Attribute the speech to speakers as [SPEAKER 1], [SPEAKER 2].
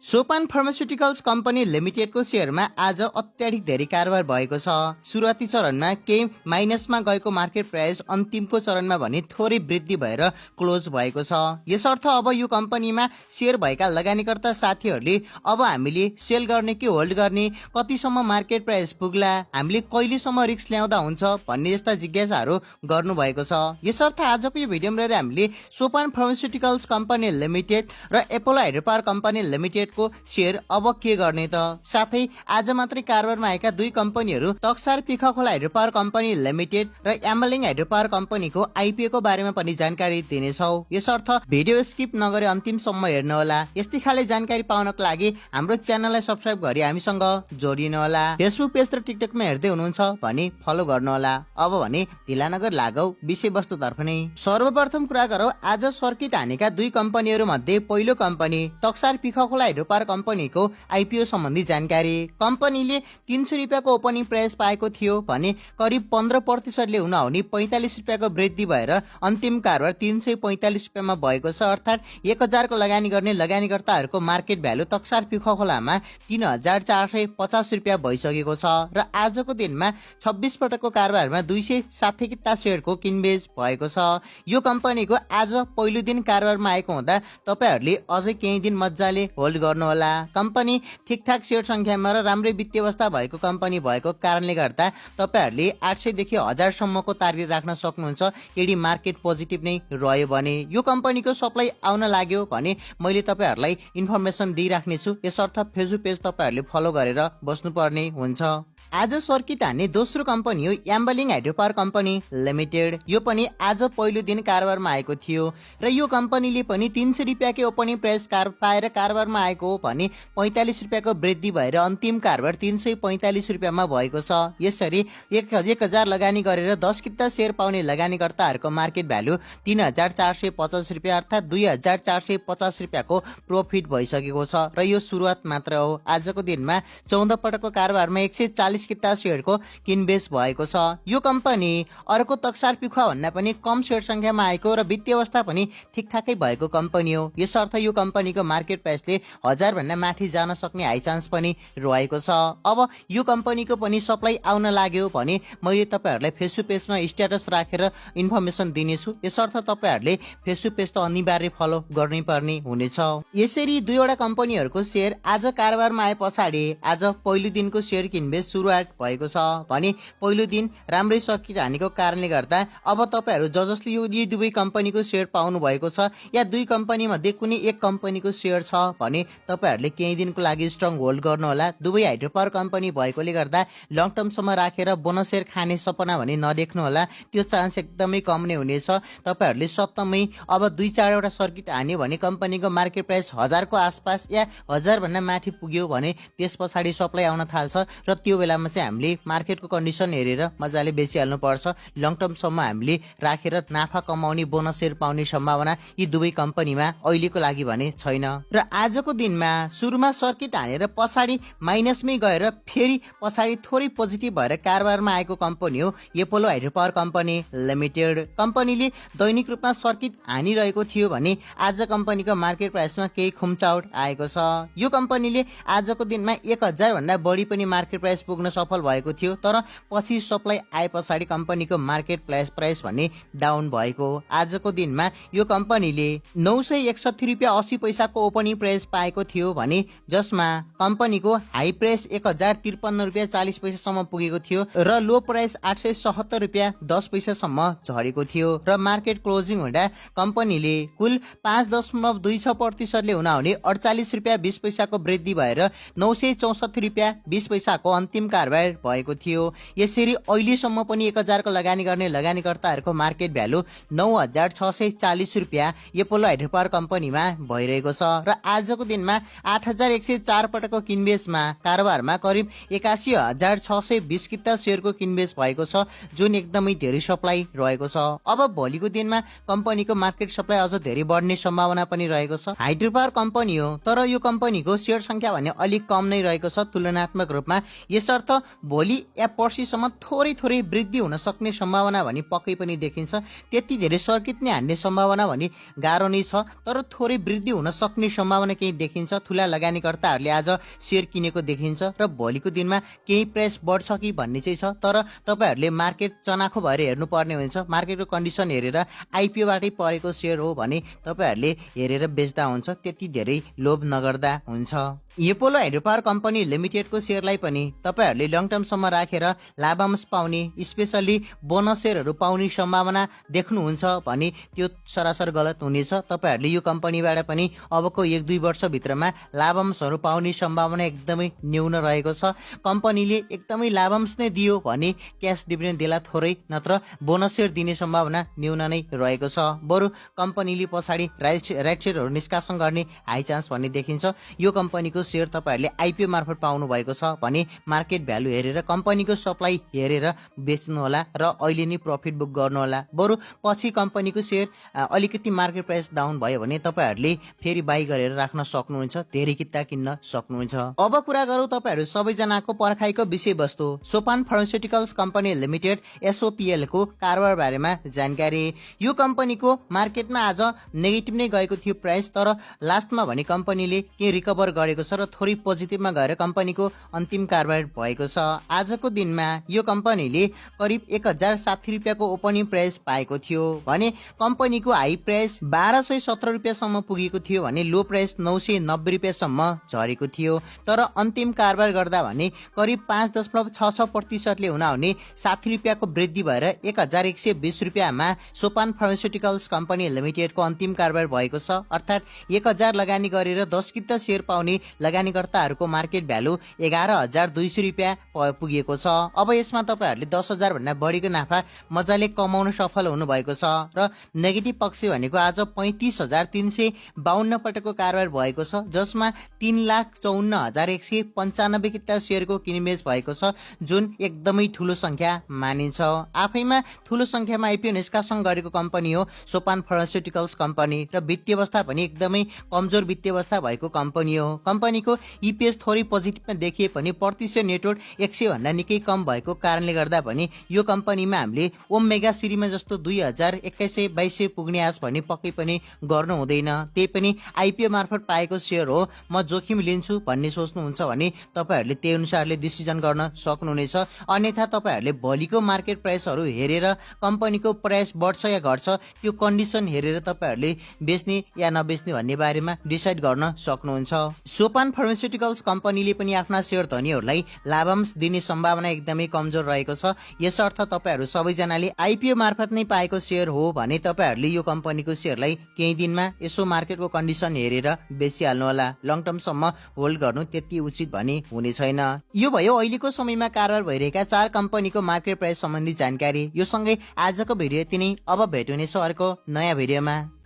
[SPEAKER 1] सोपान pharmaceuticals company लिमिटेडको सेयरमा आज अत्याधिक धेरै कारोबार भएको छ। सुरुवाती चरणमा केही माइनसमा गएको मार्केट प्राइस अन्तिमको चरणमा भने थोरै वृद्धि भएर क्लोज भएको छ। यसर्थ अब यो कम्पनीमा सेयर भएका लगानीकर्ता साथीहरूले अब हामीले सेल गर्ने कि होल्ड गर्ने, कतिसम्म मार्केट प्राइस पुग्ला, हामीले कहिलेसम्म रिस्क ल्याउँदा हुन्छ भन्ने जस्ता जिज्ञासाहरू गर्नुभएको छ। यसर्थ आजको यो भिडियोमा रहेर हामीले सोपान फार्मास्युटिकल्स कम्पनी लिमिटेड र एपोलो हाइड्रोपावर कम्पनी लिमिटेड को शेयर अब के गर्ने त, साथै आज मात्रै कारोबारमा आएका दुई कम्पनीहरू तक्सार पिखखोला हाइड्रोपावर कम्पनी लिमिटेड र यामलिङ हाइड्रोपावर कम्पनीको आइपिओ को बारेमा पनि जानकारी दिनेछौ। यसर्थ भिडियो स्किप नगरे अन्तिमसम्म हेर्नुहोला। यस्तै खाले जानकारी पाउनको लागि हाम्रो च्यानललाई सब्स्क्राइब गरी हामीसँग जोडिनुहोला। फेसबुक पेज र टिकटकमा हेर्दै हुनुहुन्छ भने फलो गर्नुहोला। अब भने ढिला नगर लागौ विषयवस्तुतर्फ नै। सर्वप्रथम कुरा गरौँ आज सर्किट हानेका दुई कम्पनीहरू मध्ये पहिलो कम्पनी तक्सार पिखखोला हाइड्रोपावर कम्पनीको आइपिओ सम्बन्धी जानकारी। कम्पनीले 300 रुपियाँको ओपनिङ प्राइस पाएको थियो भने करिब 15% ले हुन 45 रुपियाँको वृद्धि भएर अन्तिम कारोबार 345 रुपियाँमा भएको छ। अर्थात् 1000 को लगानी गर्ने लगानीकर्ताहरूको मार्केट भ्यालु तक्सार पिखखोलामा 3450 रुपियाँ भइसकेको छ र आजको दिनमा 26 पटकको कारोबारमा 260 सेयरको किनबेच भएको छ। यो कम्पनीको आज पहिलो दिन कारोबारमा आएको हुँदा तपाईहरूले अझै केही दिन मजाले होल्ड गर्नुहोला। कम्पनी ठिकठाक सेयर संख्यामा र राम्रै वित्तीय अवस्था भएको कम्पनी भएको कारणले गर्दा तपाईहरूले 800 देखि 1000 सम्मको टार्गेट राख्न सक्नुहुन्छ यदि मार्केट पोजिटिभ नै रह्यो भने। यो कम्पनीको सप्लाई आउन लाग्यो भने मैले तपाईहरूलाई इन्फर्मेसन दिइराख्ने छु। यसर्थ फेसबुक पेज तपाईहरूले फलो गरेर बस्नुपर्ने हुन्छ। आज सर्किट हान्ने दोस्रो कम्पनी हो यामलिङ हाइड्रोपावर कम्पनी लिमिटेड। यो पनि आज पहिलो दिन कारोबारमा आएको थियो र यो कम्पनीले पनि 300 रुपियाँकै ओपनिङ प्राइस पाएर कारोबारमा आएको हो भने 45 रुपियाँको वृद्धि भएर अन्तिम कारोबार 345 रुपियाँमा भएको छ। यसरी 1000 लगानी गरेर 10 किता सेयर पाउने लगानीकर्ताहरूको मार्केट भ्यालु 3450 रुपियाँ अर्थात् 2450 रुपियाँको प्रफिट भइसकेको छ र यो सुरुवात मात्र हो। आजको दिनमा 14 पटकको कारोबारमा 140 किता सेयरको किनबेच भएको छ। यो कम्पनी अर्को तक्सार पिखुवा भन्दा पनि कम सेयर संख्यामा आएको र वित्तीय अवस्था पनि ठिकठाकै भएको कम्पनी हो। यसर्थ यो कम्पनीको मार्केट प्राइसले 1000 भन्दा माथि जान सक्ने हाई चान्स पनि रहेको छ। अब यो कम्पनीको पनि सप्लाई आउन लाग्यो भने मैले तपाईहरूलाई फेसबुक पेजमा स्ट्याटस राखेर इन्फर्मेसन दिनेछु। यसर्थ तपाईहरूले फेसबुक पेज त अनिवार्य फलो गर्नै पर्ने हुनेछ। यसरी दुईवटा कम्पनीहरूको सेयर आज कारोबारमा आए पछाडि आज पहिलो दिनको सेयर किनबेच सुरुवात भएको छ भने पहिलो दिन राम्रै सर्किट हानेको कारणले गर्दा अब तपाईहरू जसले यी दुवै कम्पनीको सेयर पाउनु भएको छ या दुई कम्पनी मध्ये कुनै एक कम्पनीको सेयर छ भने तपाईहरूले केही दिनको लागि स्ट्रङ होल्ड गर्नुहोला। दुवै हाइड्रोपावर कम्पनी भएकोले गर्दा लङ टर्मसम्म राखेर बोनस सेयर खाने सपना भने नदेख्नु होला, त्यो चान्स एकदमै कम नै हुनेछ। तपाईहरूले सत्तमै अब 2-4 वटा सर्किट हान्यो भने कम्पनीको मार्केट प्राइस 1000 को आसपास या 1000 भन्दा माथि पुग्यो भने त्यस पछाडि सप्लाई आउन थाल्छ र त्यो बेलामा चाहिँ हामीले मार्केटको कन्डिसन हेरेर मजाले बेचिहाल्नु पर्छ। लङ टर्मसम्म हामीले राखेर नाफा कमाउने बोनस सेयर पाउने सम्भावना यी दुवै कम्पनीमा अहिलेको लागि भने छैन। र आजको दिनमा सुरुमा सर्किट हानेर पछाडि माइनसमै गएर फेरि पछाडि थोरै पोजिटिभ भएर कारोबारमा आएको कम्पनी हो एपोलो हाइड्रोपावर कम्पनी लिमिटेड। कम्पनीले दैनिक रूपमा सर्किट हानिरहेको थियो भने आज कम्पनीको मार्केट प्राइसमा केही खुम्चावट आएको छ। यो कम्पनीले आजको दिनमा 1000 भन्दा बढी पनि मार्केट प्राइस पुग्न सफल भएको थियो तर पछि सप्लाई आए पछाडि कम्पनीको मार्केट प्राइस भन्ने डाउन भएको। आजको दिनमा यो कम्पनीले 961 रुपियाँ 80 पैसाको ओपनिङ प्राइस पाएको थियो भने जसमा कम्पनीको हाई प्राइस 1053 रुपियाँ 40 पैसासम्म पुगेको थियो र लो प्राइस 877 रुपियाँ 10 पैसासम्म झरेको थियो र मार्केट क्लोजिङ हुँदा कम्पनीले कुल 5.26% ले हुन 48 रुपियाँ 20 पैसाको वृद्धि भएर 964 रुपियाँ 20 पैसाको अन्तिम कारोबार भएको थियो। यसरी अहिलेसम्म पनि 1000 को लगानी गर्ने लगानीकर्ताहरूको मार्केट भ्यालु 9640 रुपियाँ एपोलो हाइड्रोपावर कम्पनीमा भइरहेको छ र आजको दिनमा 8104 पटकको किनबेचमा कारोबारमा करिब 81620 किता सेयरको किनबेच भएको छ जुन एकदमै धेरै सप्लाई रहेको छ। अब भोलिको दिनमा कम्पनीको मार्केट सप्लाई अझ धेरै बढ्ने सम्भावना पनि रहेको छ। हाइड्रोपावर कम्पनी हो तर यो कम्पनीको सेयर संख्या भने अलिक कम नै रहेको छ तुलनात्मक रूपमा। यसर्थ यसर्थ भोलि या पर्सिसम्म थोरै थोरै वृद्धि हुन सक्ने सम्भावना भने पक्कै पनि देखिन्छ। त्यति धेरै सर्किट नै हान्ने सम्भावना भने गाह्रो नै छ, तर थोरै वृद्धि हुन सक्ने सम्भावना केही देखिन्छ। ठुला लगानीकर्ताहरूले आज सेयर किनेको देखिन्छ र भोलिको दिनमा केही प्राइस बढ्छ कि भन्ने चाहिँ छ। तर तपाईँहरूले मार्केट चनाखो भएर हेर्नुपर्ने हुन्छ। मार्केटको कन्डिसन हेरेर आइपिओबाटै परेको सेयर हो भने तपाईँहरूले हेरेर बेच्दा हुन्छ, त्यति धेरै लोभ नगर्दा हुन्छ। एपोलो हाइड्रो पावर कम्पनी लिमिटेडको सेयरलाई पनि तपाईँहरूले लङ टर्मसम्म राखेर लाभांश पाउने, स्पेसल्ली बोनस सेयरहरू पाउने सम्भावना देख्नुहुन्छ भने त्यो सरासर गलत हुनेछ। तपाईँहरूले यो कम्पनीबाट पनि अबको 1-2 वर्षभित्रमा लाभांशहरू पाउने सम्भावना एकदमै न्यून रहेको छ। कम्पनीले एकदमै लाभांश नै दियो भने क्यास डिभिडेन्ड देला थोरै, नत्र बोनस सेयर दिने सम्भावना न्यून नै रहेको छ। बरु कम्पनीले पछाडि राइट सेयरहरू निष्कासन गर्ने हाई चान्स भन्ने देखिन्छ। यो कम्पनीको सेयर तपाईँहरूले आइपिओ मार्फत पाउनु भएको छ भने मार्केट भ्यालु हेरेर कम्पनीको सप्लाई हेरेर बेच्नुहोला र अहिले नै प्रफिट बुक गर्नुहोला। बरु पछि कम्पनीको सेयर अलिकति मार्केट प्राइस डाउन भयो भने तपाईँहरूले फेरि बाई गरेर राख्न सक्नुहुन्छ, धेरै किता किन्न सक्नुहुन्छ। अब कुरा गरौँ तपाईँहरू सबैजनाको पर्खाइको विषयवस्तु सोपान फार्मास्युटिकल्स कम्पनी लिमिटेड एसओपिएल को कारोबार बारेमा जानकारी। यो कम्पनीको मार्केटमा आज नेगेटिभ नै गएको थियो प्राइस, तर लास्टमा भने कम्पनीले के रिकभर गरेको छ र थोरै पोजिटिभमा गएर कम्पनीको अन्तिम कारोबार भएको छ। आजको दिनमा यो कम्पनीले करिब 1060 रुपियाँको ओपनिङ प्राइस पाएको थियो भने कम्पनीको हाई प्राइस 1217 रुपियाँसम्म पुगेको थियो भने लो प्राइस 990 रुपियाँसम्म झरेको थियो। तर अन्तिम कारोबार गर्दा भने करिब 5.66% हुने 60 रुपियाँको वृद्धि भएर 1120 रुपियाँमा सोपान फार्मास्युटिकल्स कम्पनी लिमिटेडको अन्तिम कारोबार भएको छ। अर्थात् 1000 लगानी गरेर 10 किता सेयर पाउने लगानीकर्ताहरूको मार्केट भ्यालु 11,200 रुपियाँ पुगेको छ। अब यसमा तपाईँहरूले 10,000 भन्दा बढीको नाफा मजाले कमाउन सफल हुनुभएको छ र नेगेटिभ पक्ष भनेको आज 35,352 पटकको कारोबार भएको छ, जसमा 3,54,195 किता सेयरको किनबेच भएको छ, जुन एकदमै ठुलो संख्या मानिन्छ। आफैमा ठुलो संख्यामा आइपिओ निष्कासन गरेको कम्पनी हो सोपान फार्मास्युटिकल्स कम्पनी र वित्तीय अवस्था पनि एकदमै कमजोर वित्तीय अवस्था भएको कम्पनी हो। कम्पनीको इपिएस थोरै पोजिटिभमा देखिए पनि प्रतिशत नेटवर्क 100 भन्दा निकै कम भएको कारणले गर्दा पनि यो कम्पनीमा हामीले ओमेगा सिरीमा जस्तो 2100-2200 पुग्ने आश भने पक्कै पनि गर्नु हुँदैन। त्यही पनि आइपिओ मार्फत पाएको सेयर हो, म जोखिम लिन्छु भन्ने सोच्नुहुन्छ भने तपाईँहरूले त्यही अनुसारले डिसिजन गर्न सक्नुहुनेछ। अन्यथा तपाईँहरूले भोलिको मार्केट प्राइसहरू हेरेर कम्पनीको प्राइस बढ्छ या घट्छ त्यो कन्डिसन हेरेर तपाईँहरूले बेच्ने या नबेच्ने भन्ने बारेमा डिसाइड गर्न सक्नुहुन्छ। सोपान फार्मास्युटिकल्स कम्पनीले पनि आफ्ना सेयर धनीहरूलाई लाभांश दिने सम्भावना एकदमै कमजोर रहेको छ। यसर्थ तपाईँहरू सबैजनाले आइपिओ मार्फत नै पाएको सेयर हो भने तपाईँहरूले यो कम्पनीको सेयरलाई केही दिनमा यसो मार्केटको कन्डिसन हेरेर बेचिहाल्नु होला। लङ टर्मसम्म होल्ड गर्नु त्यति उचित भने हुने छैन। यो भयो अहिलेको समयमा कारोबार भइरहेका 4 कम्पनीको मार्केट प्राइस सम्बन्धी जानकारी। यो सँगै आजको भिडियो यति नै। अब भेट हुनेछ अर्को नयाँ भिडियोमा।